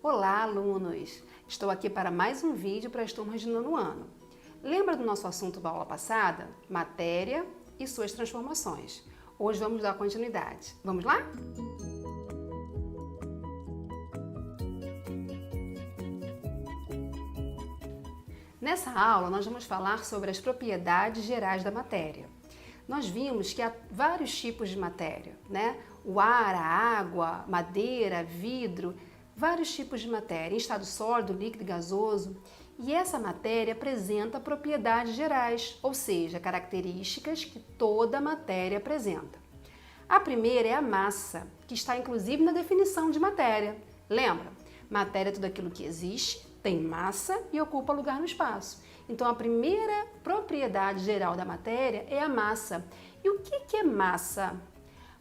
Olá, alunos! Estou aqui para mais um vídeo para as turmas de nono ano. Lembra do nosso assunto da aula passada? Matéria e suas transformações. Hoje vamos dar continuidade. Vamos lá? Nessa aula, nós vamos falar sobre as propriedades gerais da matéria. Nós vimos que há vários tipos de matéria, né? O ar, a água, madeira, vidro, vários tipos de matéria, em estado sólido, líquido e gasoso. E essa matéria apresenta propriedades gerais, ou seja, características que toda matéria apresenta. A primeira é a massa, que está inclusive na definição de matéria. Lembra? Matéria é tudo aquilo que existe, tem massa e ocupa lugar no espaço. Então, a primeira propriedade geral da matéria é a massa. E o que é massa?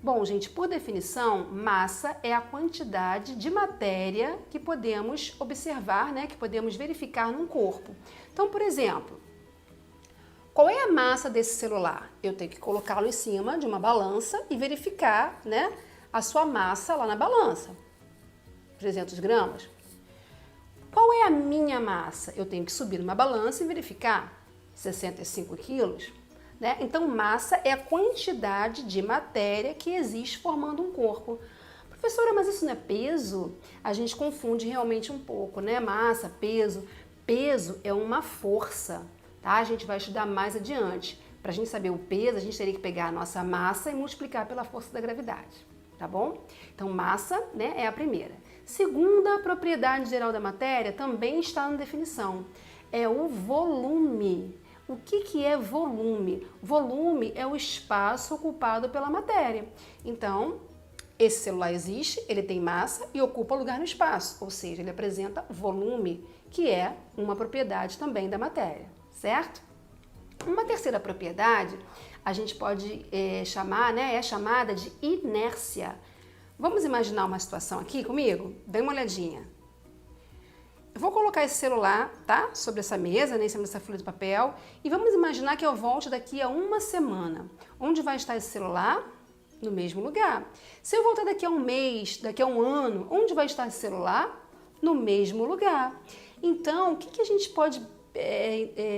Bom, gente, por definição, massa é a quantidade de matéria que podemos observar, né, que podemos verificar num corpo. Então, por exemplo, qual é a massa desse celular? Eu tenho que colocá-lo em cima de uma balança e verificar, né, a sua massa lá na balança. 300 gramas. Qual é a minha massa? Eu tenho que subir numa balança e verificar 65 quilos. Né? Então, massa é a quantidade de matéria que existe formando um corpo. Professora, mas isso não é peso? A gente confunde realmente um pouco, né? Massa, peso. Peso é uma força, tá? A gente vai estudar mais adiante. Para a gente saber o peso, a gente teria que pegar a nossa massa e multiplicar pela força da gravidade, tá bom? Então, massa, né, é a primeira. Segunda propriedade geral da matéria também está na definição. É o volume. O que é volume? Volume é o espaço ocupado pela matéria. Então, esse celular existe, ele tem massa e ocupa lugar no espaço, ou seja, ele apresenta volume, que é uma propriedade também da matéria, certo? Uma terceira propriedade, a gente pode chamar, né, é chamada de inércia. Vamos imaginar uma situação aqui comigo? Dê uma olhadinha. Eu vou colocar esse celular, tá? Sobre essa mesa, né, em cima dessa folha de papel. E vamos imaginar que eu volte daqui a uma semana. Onde vai estar esse celular? No mesmo lugar. Se eu voltar daqui a um mês, daqui a um ano, onde vai estar esse celular? No mesmo lugar. Então, o que a gente pode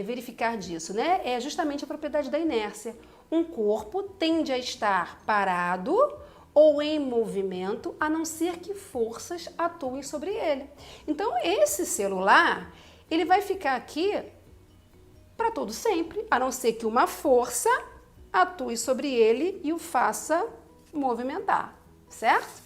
verificar disso, né? É justamente a propriedade da inércia. Um corpo tende a estar parado ou em movimento, a não ser que forças atuem sobre ele. Então, esse celular, ele vai ficar aqui para todo sempre, a não ser que uma força atue sobre ele e o faça movimentar, certo?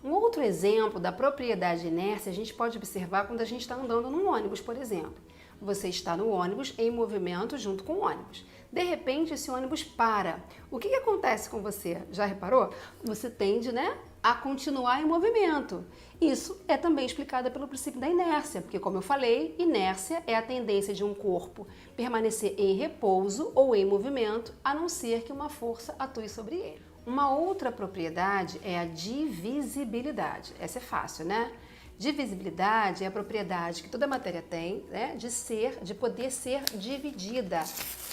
Um outro exemplo da propriedade de inércia a gente pode observar quando a gente está andando num ônibus, por exemplo. Você está no ônibus em movimento junto com o ônibus. De repente, esse ônibus para. O que acontece com você? Já reparou? Você tende, né, a continuar em movimento. Isso é também explicado pelo princípio da inércia, porque, como eu falei, inércia é a tendência de um corpo permanecer em repouso ou em movimento, a não ser que uma força atue sobre ele. Uma outra propriedade é a divisibilidade. Essa é fácil, né? Divisibilidade é a propriedade que toda matéria tem, né, de poder ser dividida,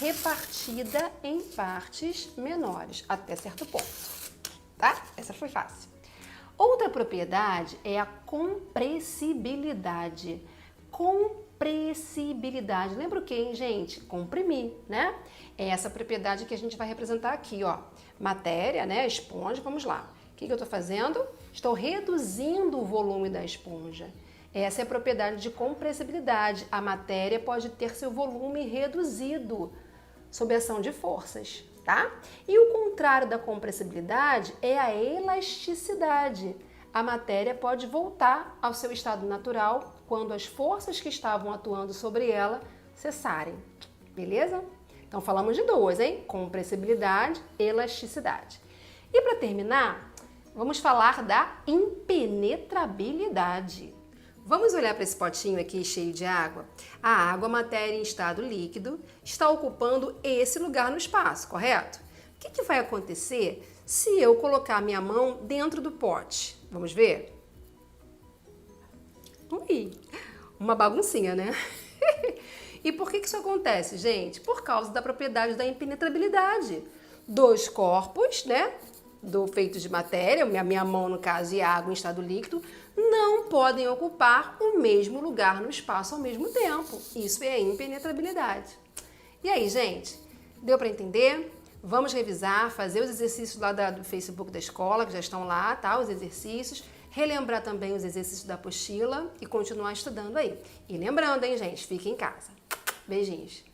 repartida em partes menores, até certo ponto, tá? Essa foi fácil. Outra propriedade é a compressibilidade. Compressibilidade, lembra o que, hein, gente? Comprimir, né? É essa propriedade que a gente vai representar aqui, ó. Matéria, né, esponja, vamos lá. O que eu estou fazendo? Estou reduzindo o volume da esponja. Essa é a propriedade de compressibilidade. A matéria pode ter seu volume reduzido sob a ação de forças, tá? E o contrário da compressibilidade é a elasticidade. A matéria pode voltar ao seu estado natural quando as forças que estavam atuando sobre ela cessarem, beleza? Então falamos de duas, hein? Compressibilidade e elasticidade. E para terminar, vamos falar da impenetrabilidade. Vamos olhar para esse potinho aqui cheio de água? A água, matéria em estado líquido, está ocupando esse lugar no espaço, correto? O que vai acontecer se eu colocar minha mão dentro do pote? Vamos ver? Ui, uma baguncinha, né? E por que isso acontece, gente? Por causa da propriedade da impenetrabilidade. Dois corpos, né, feito de matéria, minha mão no caso e a água em estado líquido, não podem ocupar o mesmo lugar no espaço ao mesmo tempo. Isso é impenetrabilidade. E aí, gente, deu para entender? Vamos revisar, fazer os exercícios lá do Facebook da escola, que já estão lá, tá? Os exercícios. Relembrar também os exercícios da apostila e continuar estudando aí. E lembrando, hein, gente, fique em casa. Beijinhos.